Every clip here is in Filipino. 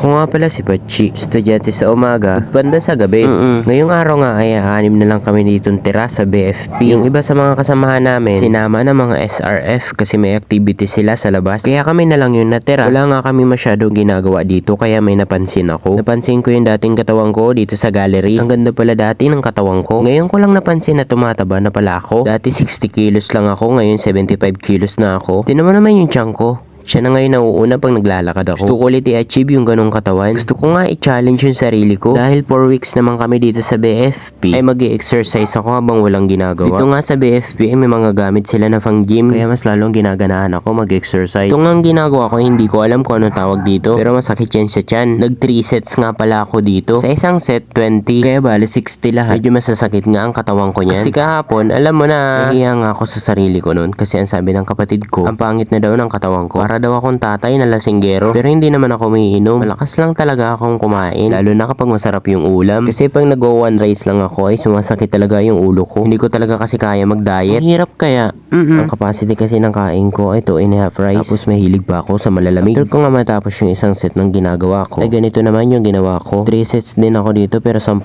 Ako nga pala si Pachi, estudyante sa umaga at banda sa gabi. Ngayong araw nga ay 6 na lang kami ditong tira sa BFP. Yung iba sa mga kasamahan namin, sinama ng mga SRF kasi may activity sila sa labas. Kaya kami na lang yung natira. Wala nga kami masyadong ginagawa dito kaya may napansin ako. Napansin ko yung dating katawan ko dito sa gallery. Ang ganda pala dati ng katawan ko. Ngayon ko lang napansin na tumataba na pala ako. Dati 60 kilos lang ako, ngayon 75 kilos na ako. Tingnan mo naman yung tiyan ko. Siya na ngayon nauuna pag naglalakad ako. Gusto ko ulit i-achieve yung ganong katawan. Gusto ko nga i-challenge yung sarili ko. Dahil 4 weeks naman kami dito sa BFP, ay mag-i-exercise ako habang walang ginagawa. Dito nga sa BFP ay may mga gamit sila na pang gym. Kaya mas lalong ginaganahan ako mag-exercise. Ito nga ang ginagawa ko, hindi ko alam kung anong tawag dito. Pero masakit yan sa tiyan. Nag 3 sets nga pala ako dito. Sa isang set, 20. Kaya bali 60 lahat. Medyo masasakit nga ang katawan ko niyan. Kasi kahapon, alam mo na, nahiya nga ako sa sarili ko noon. Kasi ang sabi ng kapatid ko, ang pangit na daw ng katawan ko. Para daw akong tatay na lasinggero. Pero hindi naman ako umiinom. Malakas lang talaga akong kumain. Lalo na kapag masarap yung ulam. Kasi pag nag-1 rice lang ako ay sumasakit talaga yung ulo ko. Hindi ko talaga kasi kaya mag-diet. Ang hirap kaya. Ang capacity kasi ng kain ko ay 2.5 rice. Tapos mahilig pa ako sa malalamig. After ko nga matapos yung isang set ng ginagawa ko, ay ganito naman yung ginawa ko. 3 sets din ako dito pero 10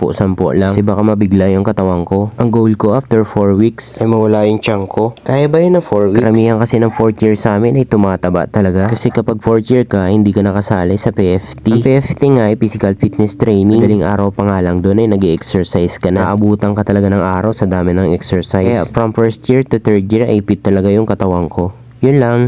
lang. Kasi baka mabigla yung katawan ko. Ang goal ko after 4 weeks ay mawala yung tiyan ko. Kaya ba yun na 4 weeks? Karamihan kasi ng 4th year sa amin ay tumataba talaga. Kasi kapag 4th year ka, hindi ka nakasali sa PFT. Ang PFT nga ay physical fitness training. Madaling araw pa nga lang doon ay nag-exercise ka na. Naabutan ka talaga ng araw sa dami ng exercise. Kaya from 1st year to 3rd year ay fit talaga yung katawan ko. Yun lang.